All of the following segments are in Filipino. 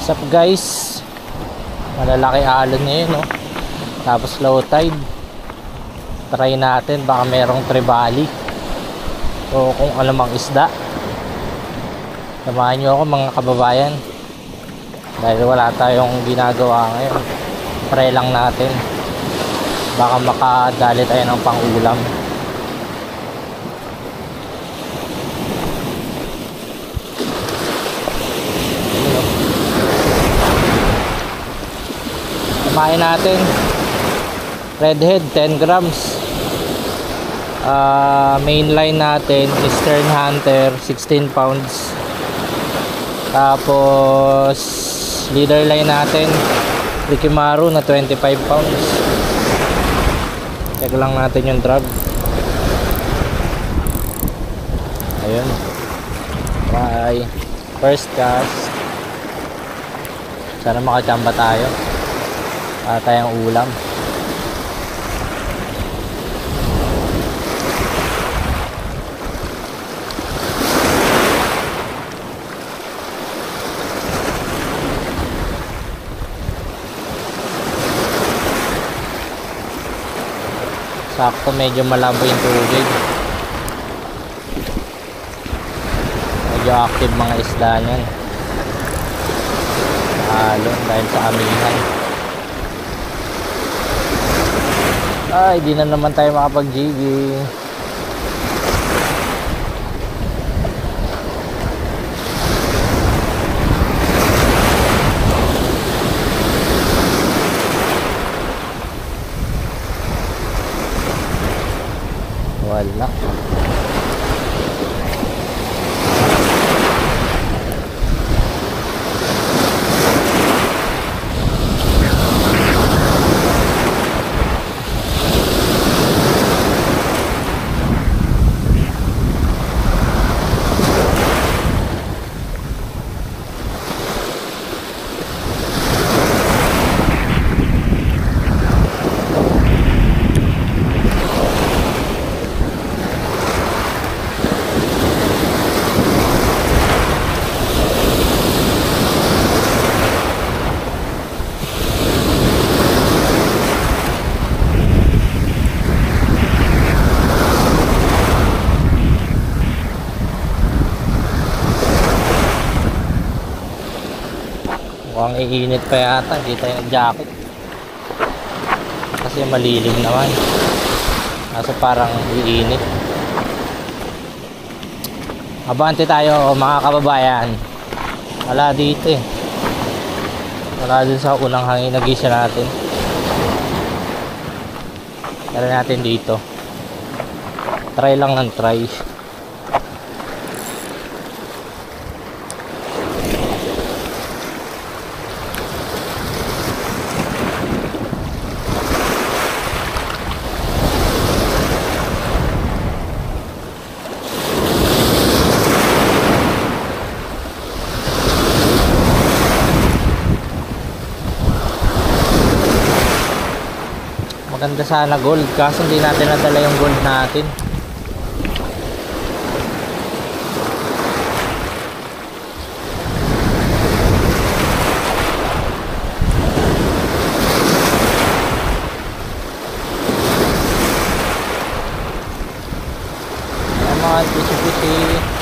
What's up guys? Malalaki alon ngayon, no? Tapos low tide. Try natin, baka merong trevally o kung anumang isda. Samahan nyo ako mga kababayan, dahil wala tayong ginagawa ngayon. Try lang natin, baka makadali tayo ng pang-ulam. Samahin natin. Redhead 10 grams. Main line natin Eastern Hunter 16 pounds. Tapos leader line natin Rikimaru na 25 pounds. Check lang natin yung drag. Ayun. Try. First cast. Sana makachamba tayo. Tayong ulam. Sakto, medyo malabo yung tubig. Medyo active mga isda niyan. Alon dahil sa amihan. Ay, di na naman tayo makapag-jigging. Wala. Mukhang iinit pa yata, hindi tayo nag-jacket kasi malilim naman. Kaso parang iinit. Abante tayo mga kababayan. Wala dito eh. Wala dun sa unang hangin na gisa natin. Tara natin dito. Try lang ng try. Maganda sana gold, kaso hindi natin nadala yung gold natin. Come on, pusi-pusi.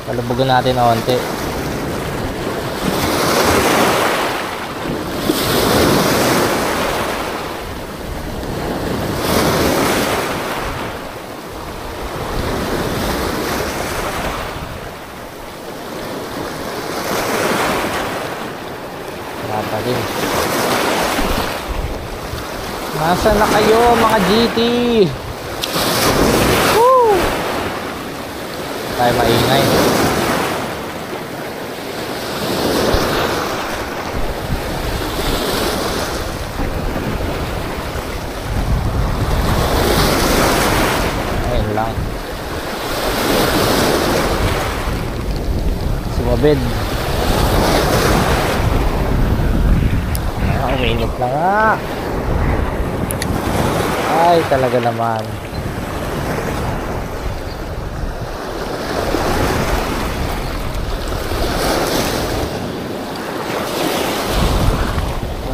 Palubugan natin onti. Nasaan na kayo mga GT? Woo! Tayo maingay. Ayun lang. Sumabid. Uminit na nga. Ay, talaga naman.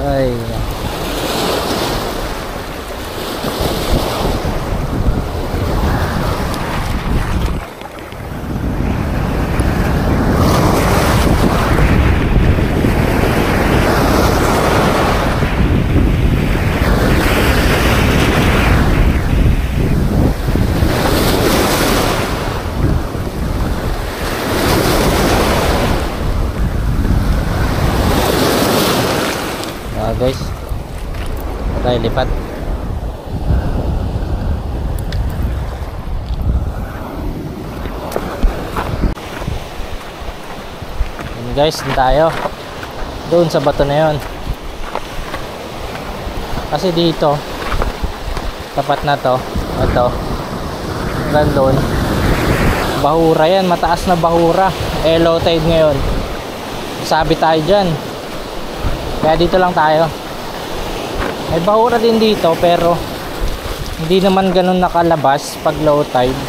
Ay. Guys, tayo lipat. Yun guys, dun tayo doon sa bato na yun, kasi dito tapat na to, ito hanggang doon bahura yan, mataas na bahura, low tide ngayon, sabi tayo dyan. Kaya dito lang tayo. May bahura din dito pero hindi naman ganun nakalabas pag low tide.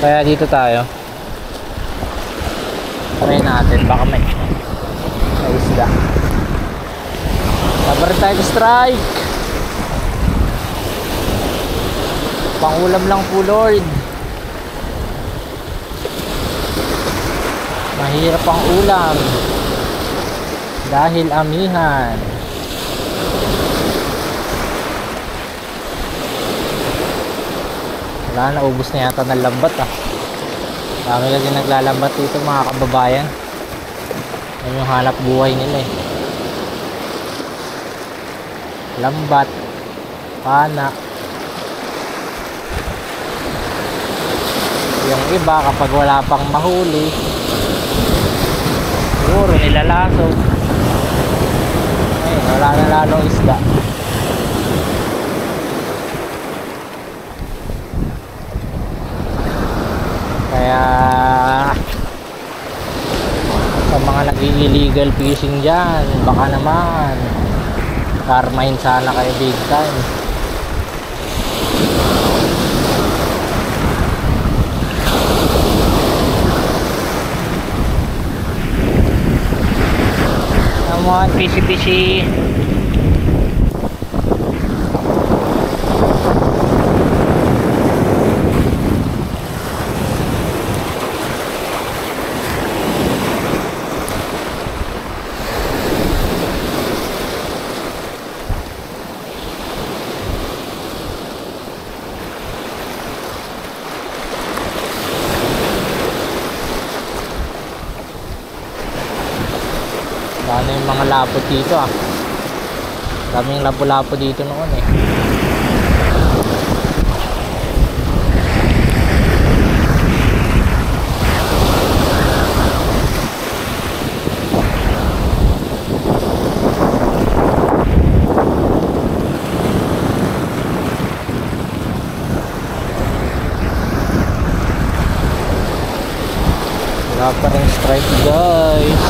Kaya dito tayo. Try natin baka may isda. Sabar tayo strike. Pangulam lang po Lord. Mahirap ang ulam dahil amihan. Wala na, ubos na yata ng lambat dami kasi naglalambat dito mga kababayan. Yan yung hanap buhay nila lambat, pana. Yung iba kapag wala pang mahuli siguro nilalaso. Ay, wala na lalong isda. Kaya sa mga nag-illegal fishing dyan, baka naman karmahin sana kayo big time. Come on, fishy. Ano yung mga lapot dito daming lapo-lapo dito noon wala pa rin strike guys.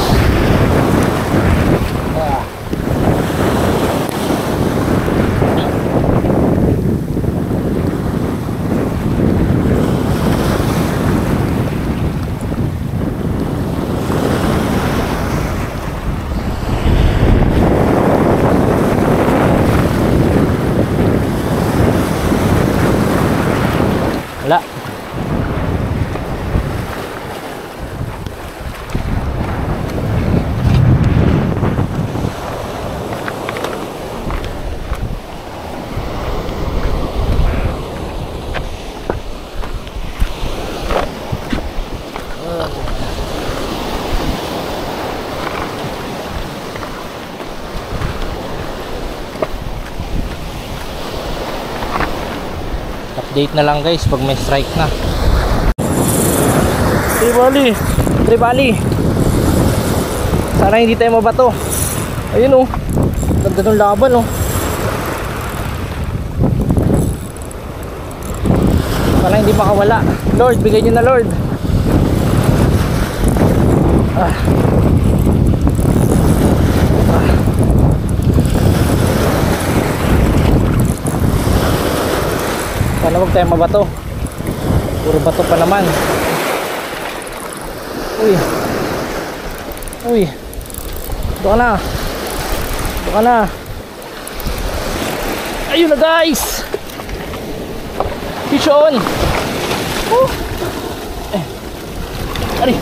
Wala. update na lang guys pag may strike na. Tribali. Sana hindi tayo mabato. Ayun oh, ganda ng laban oh. Sana hindi makawala. Lord, bigay nyo na Lord. Sana huwag tayo mabato. Puro bato pa naman. Uy, doon ka na. Ayun na guys, fish on. Ari.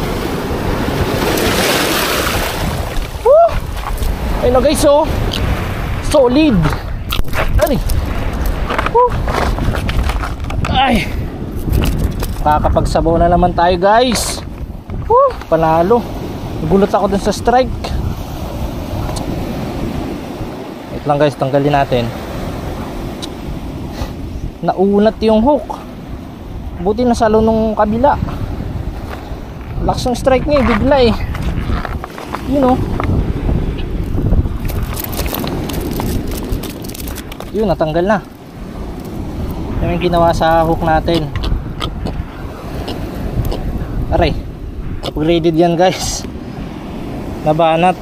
Ayun na guys, oh, solid. Ari. Ay, kakapagsabaw na naman tayo guys. Panalo. Nagulat ako dun sa strike. Wait lang guys, tanggalin natin. Naunat yung hook. Buti nasalo nung kabila. Lakas ng strike niya, bigla eh. Yun oh. Yun, natanggal na. Yan yung ginawa sa hook natin. Aray, upgraded yan guys. Nabanat.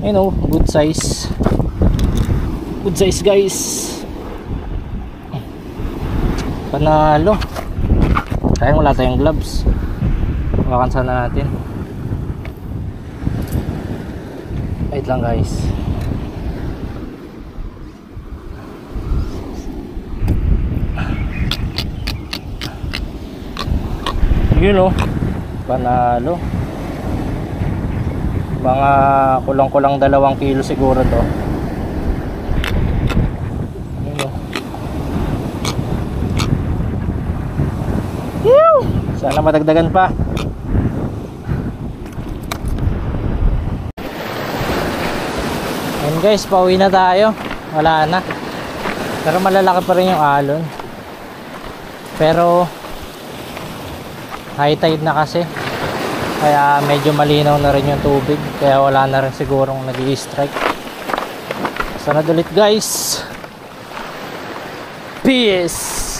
You know, good size. Good size guys. Panalo. Kaya wala tayong gloves. Hawakan sana natin. Wait lang guys. Yun o, panalo. Mga kulang-kulang 2 kilo siguro to. Yun o. Sana madagdagan pa. Ayun guys, pauwi na tayo. Wala na. Pero malalaki pa rin yung alon. Pero high tide na kasi, kaya medyo malinaw na rin yung tubig, kaya wala na rin sigurong nag-i-strike. Sana ulit guys. Peace.